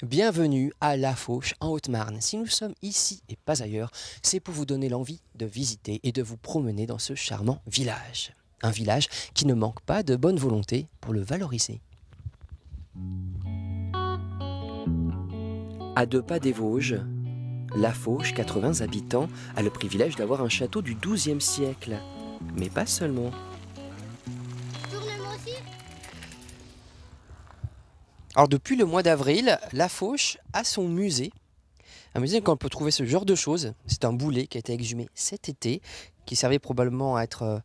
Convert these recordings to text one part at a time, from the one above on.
Bienvenue à La Fauche en Haute-Marne. Si nous sommes ici et pas ailleurs, c'est pour vous donner l'envie de visiter et de vous promener dans ce charmant village. Un village qui ne manque pas de bonne volonté pour le valoriser. À 2 pas des Vosges, La Fauche, 80 habitants, a le privilège d'avoir un château du XIIe siècle. Mais pas seulement. Tourne-moi aussi. Alors depuis le mois d'avril, La Fauche a son musée. Un musée où on peut trouver ce genre de choses. C'est un boulet qui a été exhumé cet été, qui servait probablement à être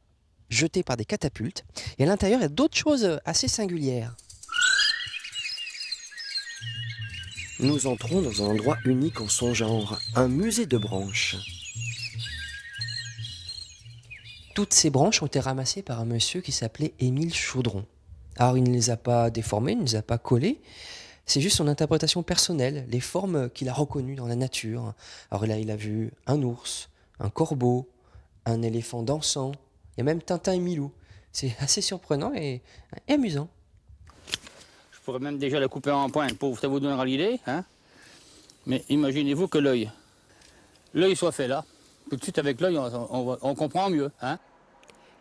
jeté par des catapultes. Et à l'intérieur, il y a d'autres choses assez singulières. Nous entrons dans un endroit unique en son genre, un musée de branches. Toutes ces branches ont été ramassées par un monsieur qui s'appelait Émile Chaudron. Alors il ne les a pas déformées, il ne les a pas collées, c'est juste son interprétation personnelle, les formes qu'il a reconnues dans la nature. Alors là il a vu un ours, un corbeau, un éléphant dansant, il y a même Tintin et Milou. C'est assez surprenant et amusant. Je pourrais même déjà la couper en pointe pour ça vous donnera l'idée. Hein, mais imaginez-vous que l'œil soit fait là. Tout de suite avec l'œil, on comprend mieux. Hein.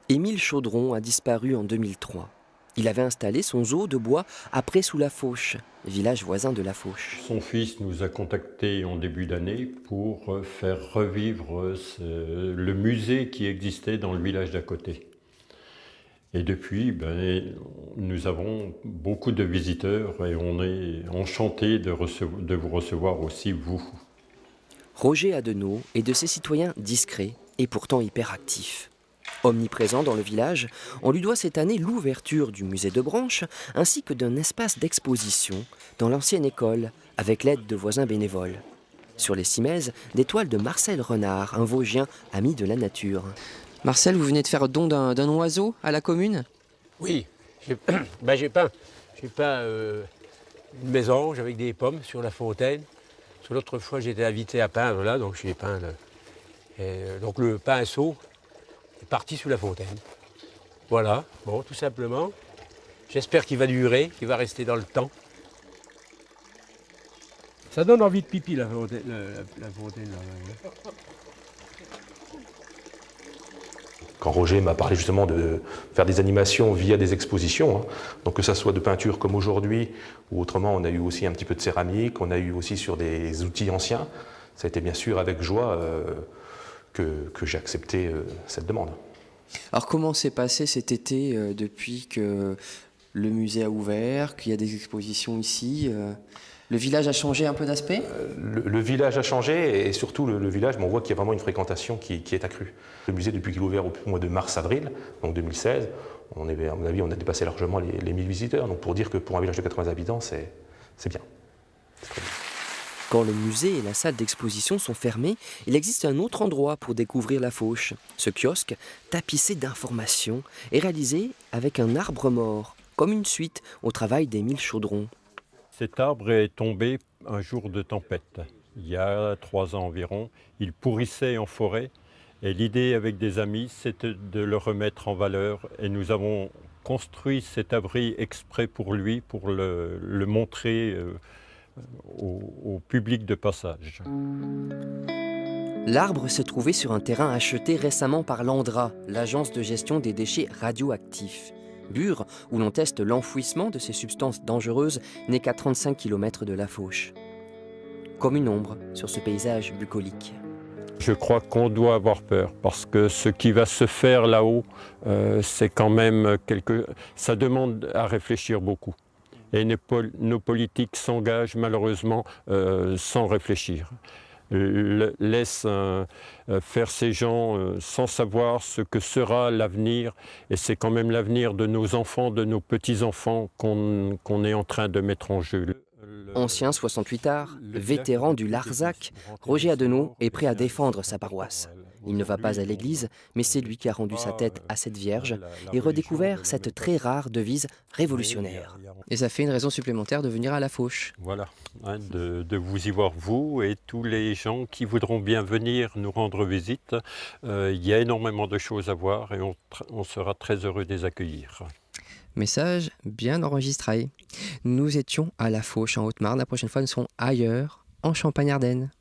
Émile Chaudron a disparu en 2003. Il avait installé son zoo de bois après sous La Fauche, village voisin de La Fauche. Son fils nous a contactés en début d'année pour faire revivre le musée qui existait dans le village d'à côté. Et depuis, nous avons beaucoup de visiteurs et on est enchantés de vous recevoir aussi, vous. Roger Adenau est de ces citoyens discrets et pourtant hyperactifs. Omniprésent dans le village, on lui doit cette année l'ouverture du musée de branches ainsi que d'un espace d'exposition dans l'ancienne école avec l'aide de voisins bénévoles. Sur les cimaises, des toiles de Marcel Renard, un Vosgien ami de la nature. Marcel, vous venez de faire don d'un oiseau à la commune ? Oui, j'ai peint une mésange avec des pommes sur la fontaine. Sur l'autre fois, j'étais invité à peindre là, donc j'ai peint. Donc le pinceau est parti sous la fontaine. Voilà, bon, tout simplement. J'espère qu'il va durer, qu'il va rester dans le temps. Ça donne envie de pipi, la fontaine. La fontaine là. Quand Roger m'a parlé justement de faire des animations via des expositions, hein, donc que ça soit de peinture comme aujourd'hui, ou autrement on a eu aussi un petit peu de céramique, on a eu aussi sur des outils anciens, ça a été bien sûr avec joie que j'ai accepté cette demande. Alors comment s'est passé cet été depuis que le musée a ouvert, qu'il y a des expositions ici Le village a changé un peu d'aspect Le village a changé et surtout le village, on voit qu'il y a vraiment une fréquentation qui est accrue. Le musée, depuis qu'il est ouvert au mois de mars-avril, donc 2016, à mon avis, on a dépassé largement les 1000 visiteurs. Donc pour dire que pour un village de 80 habitants, c'est bien. C'est très bien. Quand le musée et la salle d'exposition sont fermés, il existe un autre endroit pour découvrir La Fauche. Ce kiosque, tapissé d'informations, est réalisé avec un arbre mort, comme une suite au travail d'Émile Chaudron. Cet arbre est tombé un jour de tempête, il y a 3 ans environ. Il pourrissait en forêt et l'idée avec des amis, c'était de le remettre en valeur. Et nous avons construit cet abri exprès pour lui, pour le montrer au public de passage. L'arbre se trouvait sur un terrain acheté récemment par l'ANDRA, l'agence de gestion des déchets radioactifs. Bure, où l'on teste l'enfouissement de ces substances dangereuses, n'est qu'à 35 km de La Fauche. Comme une ombre sur ce paysage bucolique. Je crois qu'on doit avoir peur parce que ce qui va se faire là-haut, c'est quand même ça demande à réfléchir beaucoup. Et nos politiques s'engagent malheureusement sans réfléchir. Laisse faire ces gens sans savoir ce que sera l'avenir. Et c'est quand même l'avenir de nos enfants, de nos petits-enfants qu'on est en train de mettre en jeu. Ancien 68 arts, vétéran du Larzac, Roger Adenau est prêt à défendre sa paroisse. Il ne va pas à l'église, mais c'est lui qui a rendu sa tête à cette Vierge et redécouvert cette très rare devise révolutionnaire. Et ça fait une raison supplémentaire de venir à La Fauche. Voilà, hein, de vous y voir vous et tous les gens qui voudront bien venir nous rendre visite. Il y a énormément de choses à voir et on sera très heureux de les accueillir. Message bien enregistré. Nous étions à La Fauche en Haute-Marne. La prochaine fois, nous serons ailleurs, en Champagne-Ardenne.